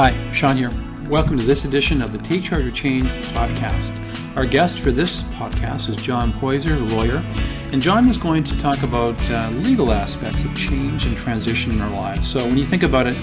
Hi, Sean here. Welcome to this edition of the Take Charge or Change podcast. Our guest for this podcast is John Poyser, a lawyer, and John is going to talk about legal aspects of change and transition in our lives. So when you think about it,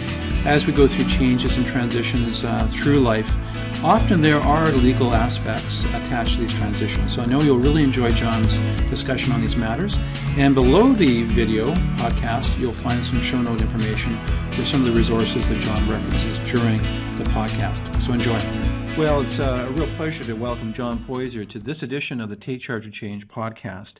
as we go through changes and transitions through life, often there are legal aspects attached to these transitions. So I know you'll really enjoy John's discussion on these matters. And below the video podcast, you'll find some show note information for some of the resources that John references during the podcast. So enjoy. Well, it's a real pleasure to welcome John Poyser to this edition of the Take Charge or Change podcast.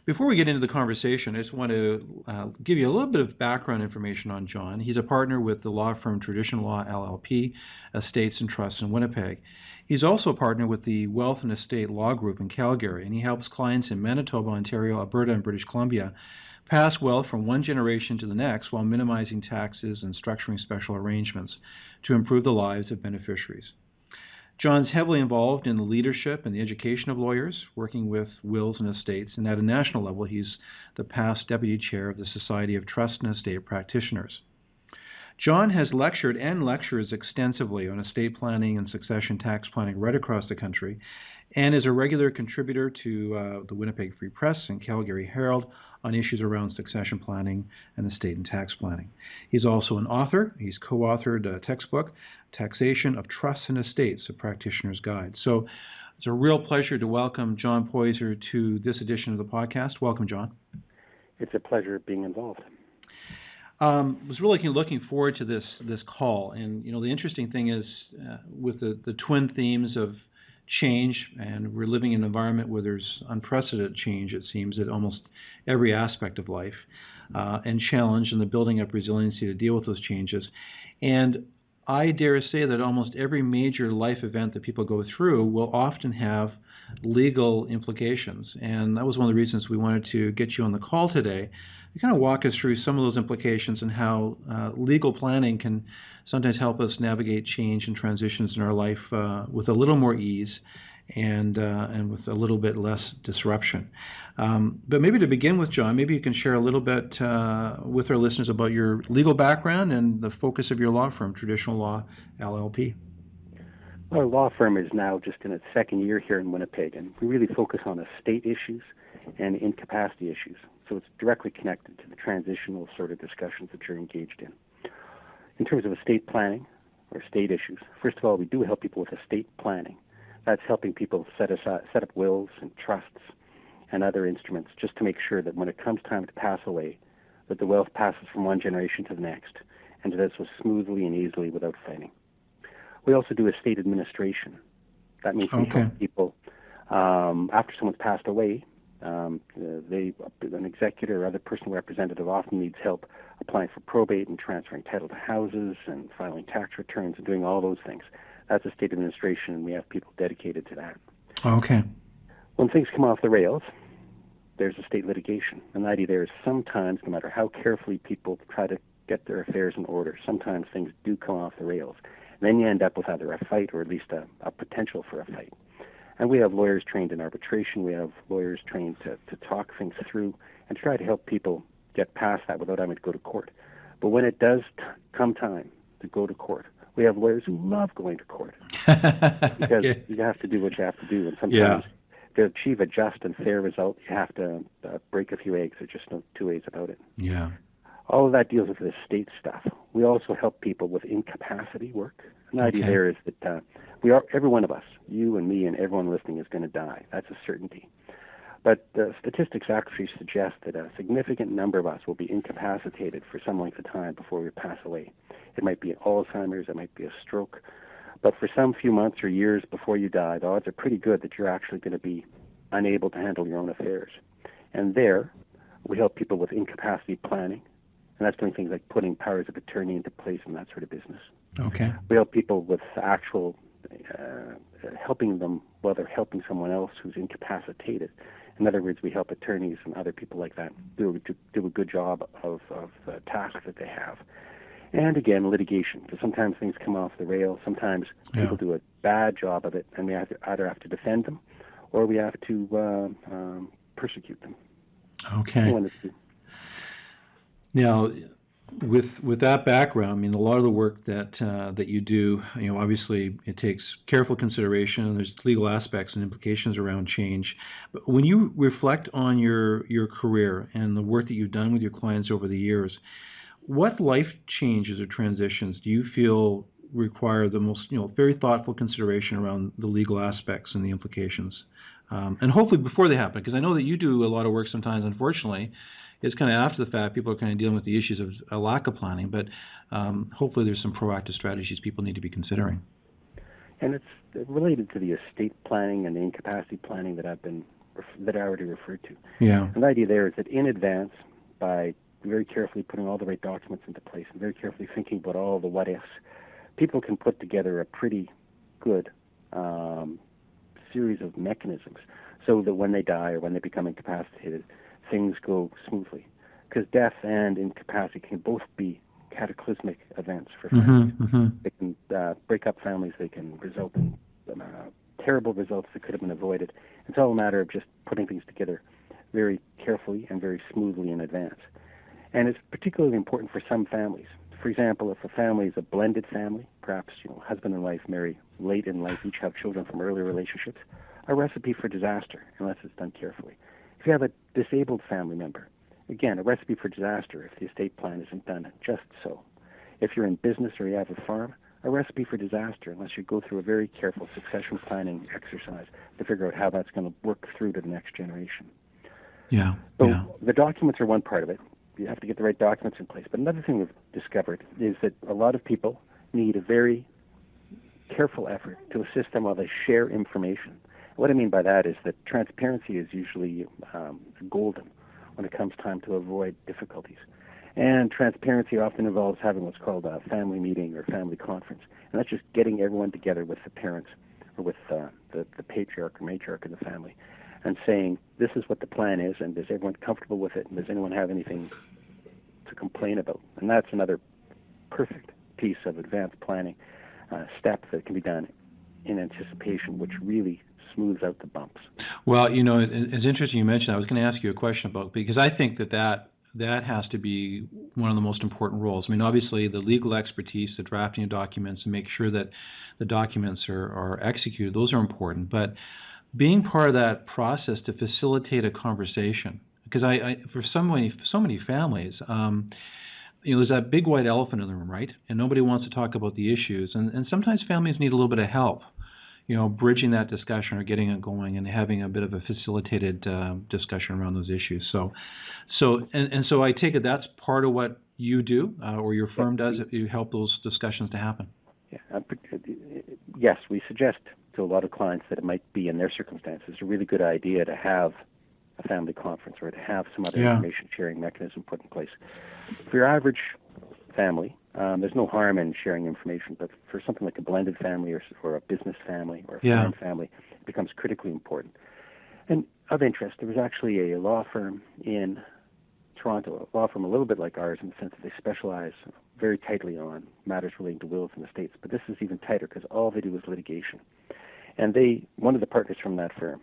Before we get into the conversation, I just want to give you a little bit of background information on John. He's a partner with the law firm Traditional Law LLP, Estates and Trusts in Winnipeg. He's also a partner with the Wealth and Estate Law Group in Calgary, and he helps clients in Manitoba, Ontario, Alberta, and British Columbia pass wealth from one generation to the next while minimizing taxes and structuring special arrangements to improve the lives of beneficiaries. John's heavily involved in the leadership and the education of lawyers, working with wills and estates, and at a national level, he's the past deputy chair of the Society of Trust and Estate Practitioners. John has lectured and lectures extensively on estate planning and succession tax planning right across the country, and is a regular contributor to the Winnipeg Free Press and Calgary Herald on issues around succession planning and estate and tax planning. He's also an author. He's co-authored a textbook, Taxation of Trusts and Estates, a Practitioner's Guide. So it's a real pleasure to welcome John Poyser to this edition of the podcast. Welcome, John. It's a pleasure being involved. Was really looking forward to this call, and the interesting thing is with the twin themes of change, and we're living in an environment where there's unprecedented change, it seems, at almost every aspect of life, and challenge and the building up resiliency to deal with those changes. And I dare say that almost every major life event that people go through will often have legal implications. And that was one of the reasons we wanted to get you on the call today, to kind of walk us through some of those implications and how legal planning can sometimes help us navigate change and transitions in our life with a little more ease and with a little bit less disruption. But maybe to begin with, John, maybe you can share a little bit with our listeners about your legal background and the focus of your law firm, Traditional Law LLP. Our law firm is now just in its second year here in Winnipeg, and we really focus on estate issues and incapacity issues. So it's directly connected to the transitional sort of discussions that you're engaged in. In terms of estate planning or estate issues, first of all, we do help people with estate planning. That's helping people set up wills and trusts and other instruments just to make sure that when it comes time to pass away, that the wealth passes from one generation to the next, and to do so smoothly and easily without fighting. We also do estate administration. That means we help people after someone's passed away. An executor or other personal representative often needs help applying for probate and transferring title to houses and filing tax returns and doing all those things. That's estate administration, and we have people dedicated to that. Okay. When things come off the rails, there's estate litigation. And the idea there is sometimes, no matter how carefully people try to get their affairs in order, sometimes things do come off the rails. And then you end up with either a fight or at least a potential for a fight. And we have lawyers trained in arbitration. We have lawyers trained to talk things through and try to help people get past that without having to go to court. But when it does come time to go to court, we have lawyers who love going to court because you have to do what you have to do. And sometimes to achieve a just and fair result, you have to break a few eggs. There's just no two ways about it. Yeah. All of that deals with the estate stuff. We also help people with incapacity work. And the idea there is that every one of us, you and me and everyone listening, is going to die. That's a certainty. But the statistics actually suggest that a significant number of us will be incapacitated for some length of time before we pass away. It might be Alzheimer's, it might be a stroke. But for some few months or years before you die, the odds are pretty good that you're actually going to be unable to handle your own affairs. And there, we help people with incapacity planning. And that's doing things like putting powers of attorney into place and that sort of business. Okay. We help people with actual helping them while they're helping someone else who's incapacitated. In other words, we help attorneys and other people like that do a good job of the tasks that they have. And again, litigation, because sometimes things come off the rail. Sometimes people do a bad job of it, and we either have to defend them or we have to persecute them. Okay. Now, With that background, I mean, a lot of the work that you do, obviously it takes careful consideration. There's legal aspects and implications around change. But when you reflect on your career and the work that you've done with your clients over the years, what life changes or transitions do you feel require the most, very thoughtful consideration around the legal aspects and the implications? And hopefully before they happen, because I know that you do a lot of work sometimes, unfortunately, it's kind of after the fact. People are kind of dealing with the issues of a lack of planning, but hopefully there's some proactive strategies people need to be considering. And it's related to the estate planning and the incapacity planning that I already referred to. Yeah. And the idea there is that in advance, by very carefully putting all the right documents into place and very carefully thinking about all the what ifs, people can put together a pretty good series of mechanisms so that when they die or when they become incapacitated, things go smoothly. Because death and incapacity can both be cataclysmic events for families. They can break up families. They can result in terrible results that could have been avoided. It's all a matter of just putting things together very carefully and very smoothly in advance. And it's particularly important for some families. For example, if a family is a blended family, perhaps husband and wife marry late in life, each have children from earlier relationships, a recipe for disaster unless it's done carefully. If you have a disabled family member, again, a recipe for disaster if the estate plan isn't done just so. If you're in business or you have a farm, a recipe for disaster unless you go through a very careful succession planning exercise to figure out how that's going to work through to the next generation. Yeah. So the documents are one part of it. You have to get the right documents in place. But another thing we've discovered is that a lot of people need a very careful effort to assist them while they share information. What I mean by that is that transparency is usually golden when it comes time to avoid difficulties. And transparency often involves having what's called a family meeting or family conference. And that's just getting everyone together with the parents or with the patriarch or matriarch of the family and saying, this is what the plan is, and is everyone comfortable with it, and does anyone have anything to complain about? And that's another perfect piece of advanced planning step that can be done in anticipation, which really smooths out the bumps. Well, it's interesting you mentioned that. I was going to ask you a question about, because I think that has to be one of the most important roles. I mean, obviously, the legal expertise, the drafting of documents, and make sure that the documents are executed, those are important. But being part of that process to facilitate a conversation, because I for so many families, there's that big white elephant in the room, right? And nobody wants to talk about the issues, and sometimes families need a little bit of help, bridging that discussion or getting it going and having a bit of a facilitated discussion around those issues. So I take it that's part of what you do, or your firm does. You help those discussions to happen. Yeah, yes, we suggest to a lot of clients that it might be, in their circumstances, a really good idea to have a family conference or to have some other information sharing mechanism put in place. For your average family, there's no harm in sharing information, but for something like a blended family or a business family or a farm family, it becomes critically important. And of interest, there was actually a law firm in Toronto, a law firm a little bit like ours in the sense that they specialize very tightly on matters relating to wills in the States, but this is even tighter because all they do is litigation. And one of the partners from that firm,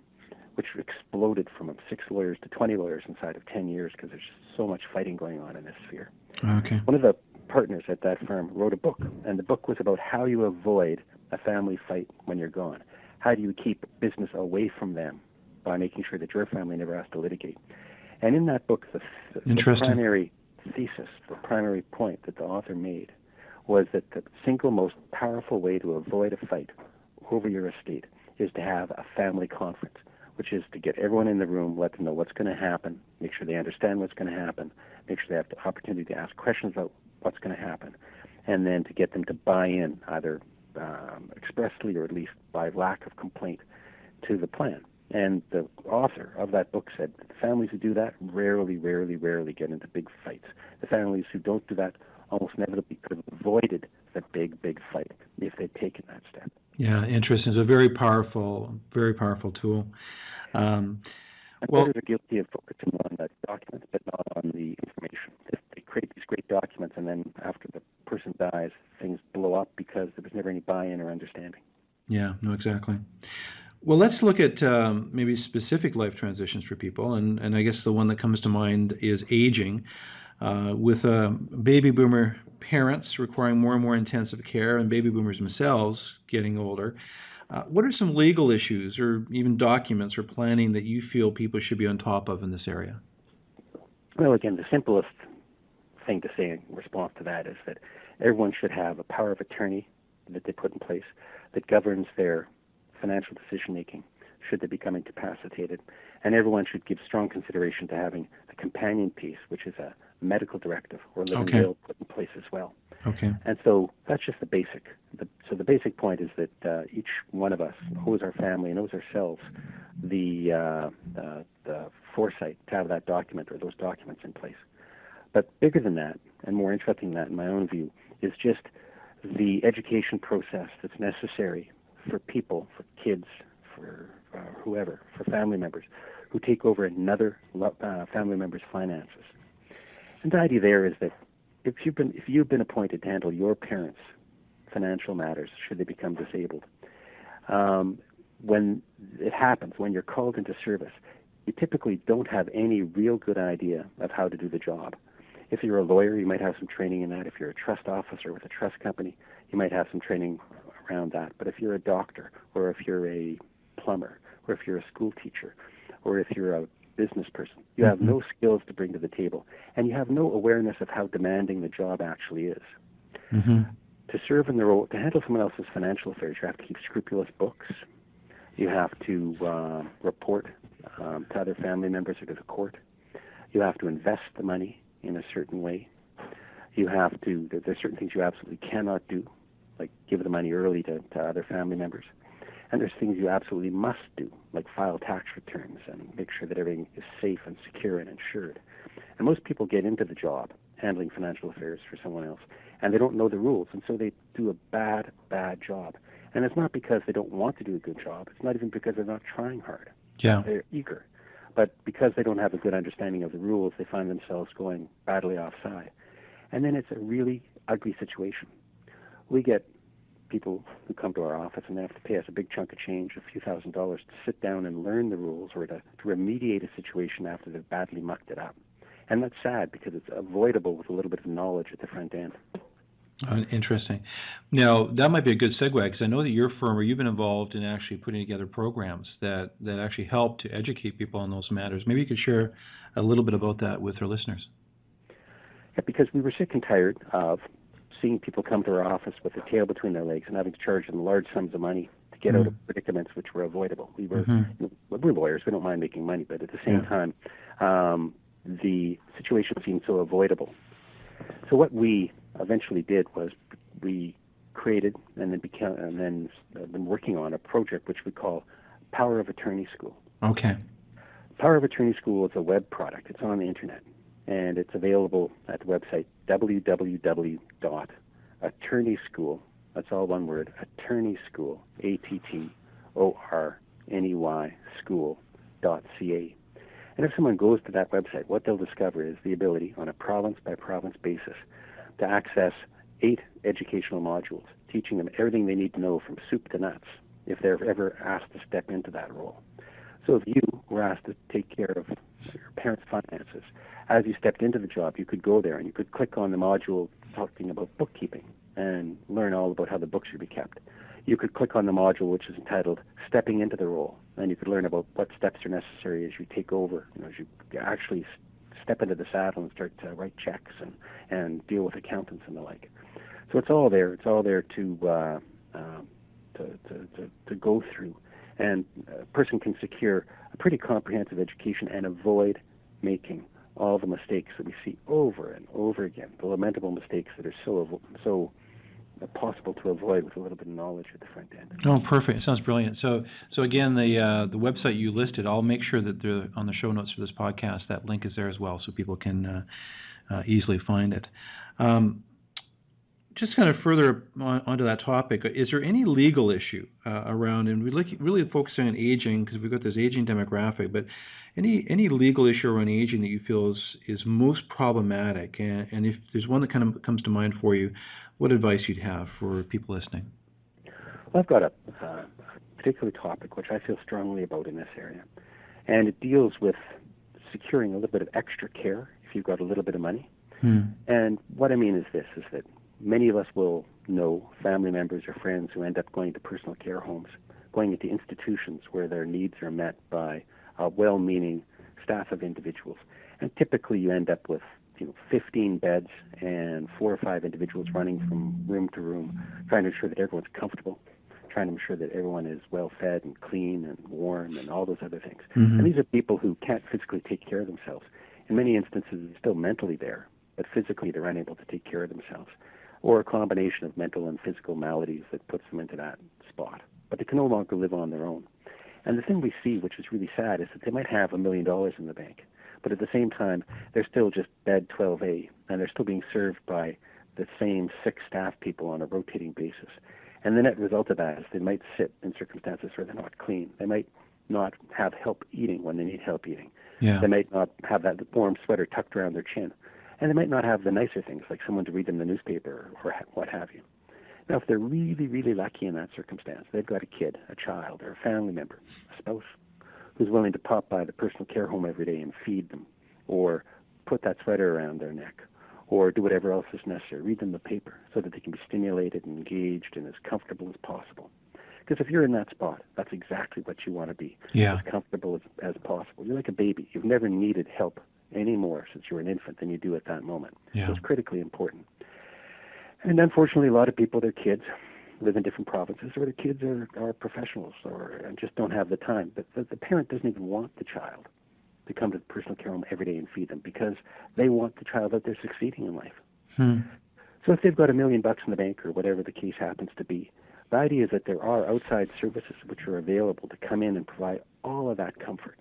which exploded from 6 lawyers to 20 lawyers inside of 10 years because there's just so much fighting going on in this sphere. Okay. One of the partners at that firm wrote a book, and the book was about how you avoid a family fight when you're gone. How do you keep business away from them by making sure that your family never has to litigate? And in that book, the primary thesis, the primary point that the author made was that the single most powerful way to avoid a fight over your estate is to have a family conference, which is to get everyone in the room, let them know what's going to happen, make sure they understand what's going to happen, make sure they have the opportunity to ask questions about what's going to happen, and then to get them to buy in, either expressly or at least by lack of complaint, to the plan. And the author of that book said that the families who do that rarely get into big fights. The families who don't do that almost inevitably could have avoided the big fight if they'd taken that step. Yeah, interesting. It's a very powerful tool. Lawyers are guilty of focusing on the documents, but not on the information. They create these great documents, and then after the person dies, things blow up because there was never any buy-in or understanding. Yeah, no, exactly. Well, let's look at maybe specific life transitions for people, and I guess the one that comes to mind is aging. with baby boomer parents requiring more and more intensive care and baby boomers themselves getting older. What are some legal issues or even documents or planning that you feel people should be on top of in this area? Well, again, the simplest thing to say in response to that is that everyone should have a power of attorney that they put in place that governs their financial decision-making should they become incapacitated. And everyone should give strong consideration to having a companion piece, which is a medical directive or living will put in place as well. Okay. And so that's just the basic. So the basic point is that each one of us owes our family and owes ourselves the foresight to have that document or those documents in place. But bigger than that, and more interesting than that in my own view, is just the education process that's necessary for people, for kids, for whoever, for family members who take over another family member's finances. And the idea there is that if you've been appointed to handle your parents' financial matters should they become disabled, when it happens, when you're called into service, you typically don't have any real good idea of how to do the job. If you're a lawyer, you might have some training in that. If you're a trust officer with a trust company, you might have some training around that. But if you're a doctor, or if you're a plumber, or if you're a school teacher, or if you're a business person, you have no skills to bring to the table, and you have no awareness of how demanding the job actually is. To serve in the role, to handle someone else's financial affairs, you have to keep scrupulous books. You have to report to other family members or to the court. You have to invest the money in a certain way. You have to, there's certain things you absolutely cannot do, like give the money early to other family members. And there's things you absolutely must do, like file tax returns and make sure that everything is safe and secure and insured. And most people get into the job handling financial affairs for someone else, and they don't know the rules, and so they do a bad job. And it's not because they don't want to do a good job. It's not even because they're not trying hard. Yeah. They're eager. But because they don't have a good understanding of the rules, they find themselves going badly offside. And then it's a really ugly situation. We get people who come to our office and they have to pay us a big chunk of change, a few $1,000s, to sit down and learn the rules or to remediate a situation after they've badly mucked it up. And that's sad because it's avoidable with a little bit of knowledge at the front end. Interesting. Now, that might be a good segue because I know that your firm, or you've been involved in actually putting together programs that actually help to educate people on those matters. Maybe you could share a little bit about that with our listeners. Yeah, because we were sick and tired of seeing people come to our office with their tail between their legs and having to charge them large sums of money to get out of predicaments which were avoidable. We're lawyers, we don't mind making money, but at the same time, the situation seemed so avoidable. So what we eventually did was we created and then been working on a project which we call Power of Attorney School. Okay. Power of Attorney School is a web product. It's on the internet, and it's available at the website www.attorneyschool. That's all one word. Attorney School, ATTORNEY school.ca. And if someone goes to that website, what they'll discover is the ability on a province-by-province basis to access 8 educational modules, teaching them everything they need to know from soup to nuts if they're ever asked to step into that role. So if you were asked to take care of your parents' finances, as you stepped into the job, you could go there and you could click on the module talking about bookkeeping and learn all about how the books should be kept. You could click on the module which is entitled Stepping into the Role, and you could learn about what steps are necessary as you take over, as you actually step into the saddle and start to write checks and deal with accountants and the like. So it's all there. It's all there to go through, and a person can secure a pretty comprehensive education and avoid making all the mistakes that we see over and over again, the lamentable mistakes that are so possible to avoid with a little bit of knowledge at the front end. Oh, perfect. It sounds brilliant. So again, the website you listed, I'll make sure that on the show notes for this podcast, that link is there as well so people can easily find it. Just kind of further onto that topic, is there any legal issue around, and we really focusing on aging because we've got this aging demographic, but any legal issue around aging that you feel is most problematic? And if there's one that kind of comes to mind for you, what advice you'd have for people listening? Well, I've got a particular topic which I feel strongly about in this area, and it deals with securing a little bit of extra care if you've got a little bit of money. And what I mean is this, is that many of us will know family members or friends who end up going to personal care homes, going into institutions where their needs are met by a well-meaning staff of individuals. And typically you end up with 15 beds and 4 or 5 individuals running from room to room, trying to ensure that everyone's comfortable, trying to ensure that everyone is well fed and clean and warm and all those other things. And these are people who can't physically take care of themselves. In many instances, they're still mentally there, but physically they're unable to take care of themselves, or a combination of mental and physical maladies that puts them into that spot. But they can no longer live on their own. And the thing we see, which is really sad, is that they might have $1 million in the bank, but at the same time, they're still just bed 12A, and they're still being served by the same 6 staff people on a rotating basis. And the net result of that is they might sit in circumstances where they're not clean. They might not have help eating when they need help eating. Yeah. They might not have that warm sweater tucked around their chin. And they might not have the nicer things, like someone to read them the newspaper or what have you. Now, if they're really, really lucky in that circumstance, they've got a kid, a child, or a family member, a spouse, who's willing to pop by the personal care home every day and feed them, or put that sweater around their neck, or do whatever else is necessary, read them the paper so that they can be stimulated and engaged and as comfortable as possible. Because if you're in that spot, that's exactly what you want to be, as comfortable as possible. You're like a baby. You've never needed help any more since you were an infant than you do at that moment. Yeah. So it's critically important. And unfortunately, a lot of people, their kids live in different provinces, or their kids are professionals and just don't have the time. But the parent doesn't even want the child to come to the personal care home every day and feed them, because they want the child that they're succeeding in life. So if they've got $1 million in the bank, or whatever the case happens to be, the idea is that there are outside services which are available to come in and provide all of that comfort.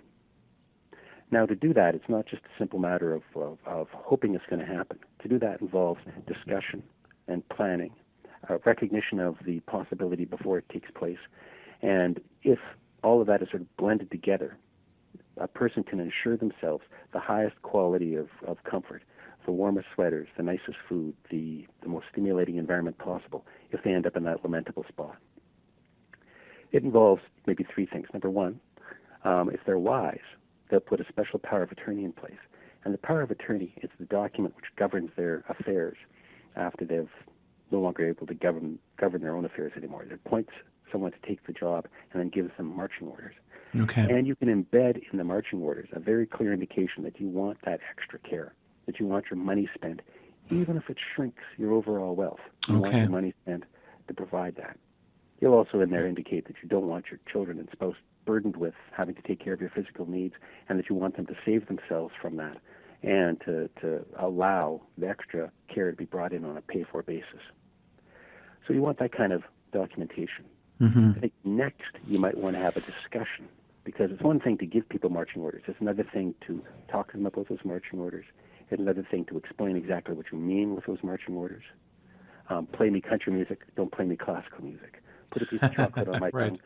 Now, to do that, it's not just a simple matter of hoping it's going to happen. To do that involves discussion and planning, recognition of the possibility before it takes place. And if all of that is sort of blended together, a person can ensure themselves the highest quality of comfort, the warmest sweaters, the nicest food, the most stimulating environment possible, if they end up in that lamentable spot. It involves maybe 3 things. Number 1, if they're wise, they'll put a special power of attorney in place. And the power of attorney is the document which governs their affairs after they've no longer able to govern their own affairs anymore. It appoints someone to take the job and then gives them marching orders. Okay. And you can embed in the marching orders a very clear indication that you want that extra care, that you want your money spent, even if it shrinks your overall wealth. You want your money spent to provide that. You'll also in there indicate that you don't want your children and spouse burdened with having to take care of your physical needs, and that you want them to save themselves from that and to allow the extra care to be brought in on a pay-for basis. So you want that kind of documentation. I think next you might want to have a discussion, because it's one thing to give people marching orders. It's another thing to talk to them about those marching orders. It's another thing to explain exactly what you mean with those marching orders. Play me country music, don't play me classical music. Put a piece of chocolate on my tongue.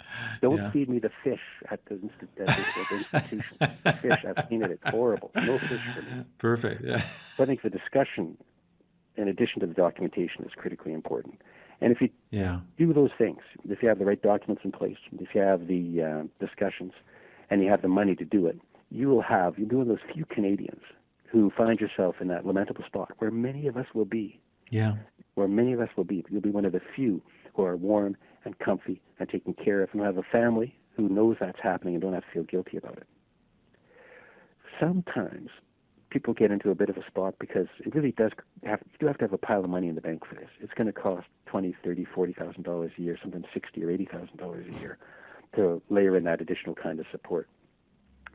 Don't feed me the fish at the institution. The fish, I've seen it, it's horrible. No fish for me. Perfect, yeah. So I think the discussion, in addition to the documentation, is critically important. And if you do those things, if you have the right documents in place, if you have the discussions, and you have the money to do it, you're one of those few Canadians who find yourself in that lamentable spot where many of us will be. Yeah. Where many of us will be. You'll be one of the few who are warm and comfy and taken care of, and have a family who knows that's happening and don't have to feel guilty about it. Sometimes people get into a bit of a spot because it really does you do have to have a pile of money in the bank for this. It's going to cost $20,000, $30,000, $40,000 a year, sometimes $60,000 or $80,000 a year to layer in that additional kind of support.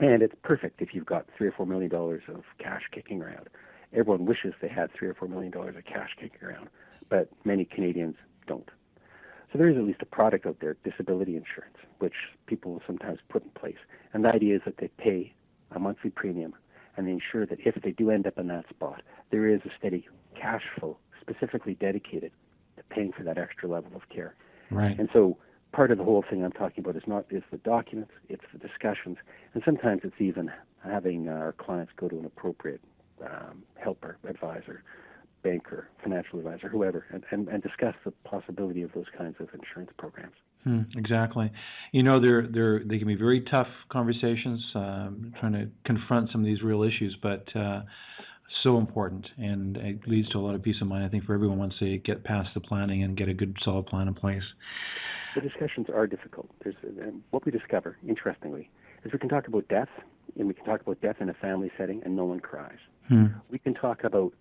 And it's perfect if you've got $3 or $4 million of cash kicking around. Everyone wishes they had $3 or $4 million of cash kicking around, but many Canadians don't. So there is at least a product out there, disability insurance, which people will sometimes put in place. And the idea is that they pay a monthly premium, and they ensure that if they do end up in that spot, there is a steady cash flow specifically dedicated to paying for that extra level of care. Right. And so part of the whole thing I'm talking about is the documents, it's the discussions, and sometimes it's even having our clients go to an appropriate helper, advisor, banker, financial advisor, whoever, and discuss the possibility of those kinds of insurance programs. Exactly. You know, they can be very tough conversations, trying to confront some of these real issues, but So important, and it leads to a lot of peace of mind, I think, for everyone once they get past the planning and get a good, solid plan in place. The discussions are difficult. What we discover, interestingly, is we can talk about death, and we can talk about death in a family setting, and no one cries. We can talk about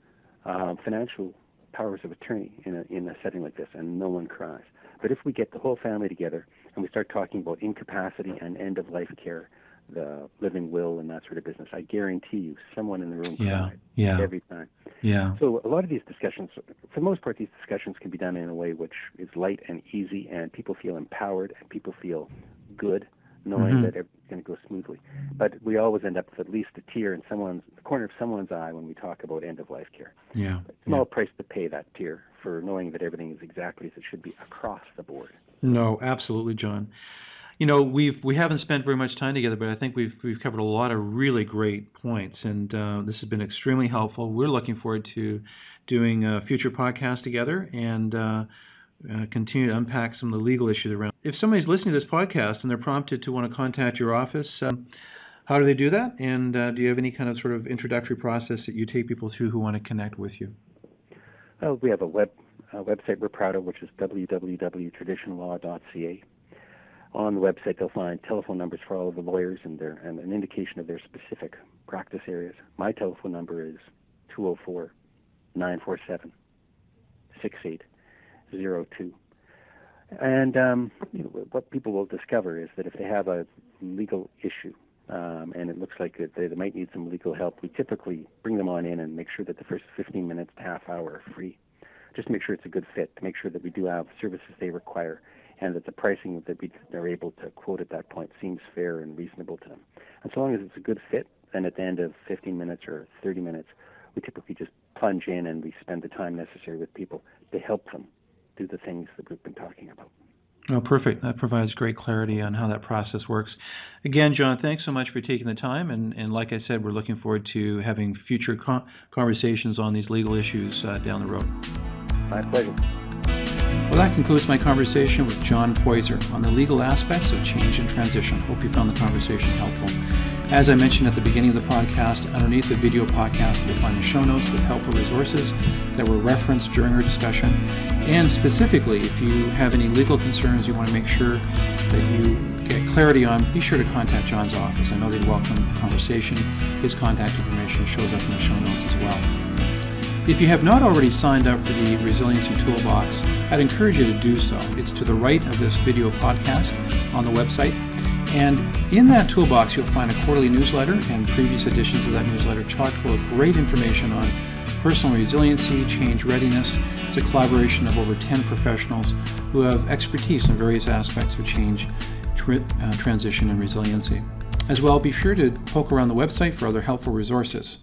financial powers of attorney in a setting like this, and no one cries. But if we get the whole family together and we start talking about incapacity and end-of-life care, the living will and that sort of business, I guarantee you someone in the room cried every time. Yeah. So a lot of these discussions, for the most part, these discussions can be done in a way which is light and easy, and people feel empowered and people feel good knowing that everything's going to go smoothly. But we always end up with at least a tear in the corner of someone's eye when we talk about end-of-life care. Yeah. Small price to pay, that tear, for knowing that everything is exactly as it should be across the board. No, absolutely, John. You know, we haven't spent very much time together, but I think we've covered a lot of really great points, and this has been extremely helpful. We're looking forward to doing a future podcast together and continue to unpack some of the legal issues around. If somebody's listening to this podcast and they're prompted to want to contact your office, how do they do that? And do you have any kind of sort of introductory process that you take people through who want to connect with you? Well, we have a website we're proud of, which is www.traditionlaw.ca. On the website, they'll find telephone numbers for all of the lawyers and an indication of their specific practice areas. My telephone number is 204-947-6802. And what people will discover is that if they have a legal issue and it looks like that they might need some legal help, we typically bring them on in and make sure that the first 15 minutes to half hour are free. Just to make sure it's a good fit, to make sure that we do have services they require, and that the pricing that we are able to quote at that point seems fair and reasonable to them. And so long as it's a good fit, then at the end of 15 minutes or 30 minutes, we typically just plunge in and we spend the time necessary with people to help them do the things that we've been talking about. Oh, perfect. That provides great clarity on how that process works. Again, John, thanks so much for taking the time. And like I said, we're looking forward to having future conversations on these legal issues down the road. My pleasure. Well, that concludes my conversation with John Poyser on the legal aspects of change and transition. Hope you found the conversation helpful. As I mentioned at the beginning of the podcast, underneath the video podcast, you'll find the show notes with helpful resources that were referenced during our discussion. And specifically, if you have any legal concerns you want to make sure that you get clarity on, be sure to contact John's office. I know they'd welcome the conversation. His contact information shows up in the show notes as well. If you have not already signed up for the Resiliency Toolbox, I'd encourage you to do so. It's to the right of this video podcast on the website. And in that toolbox, you'll find a quarterly newsletter and previous editions of that newsletter chock full of great information on personal resiliency, change readiness. It's a collaboration of over 10 professionals who have expertise in various aspects of change, transition, and resiliency. As well, be sure to poke around the website for other helpful resources.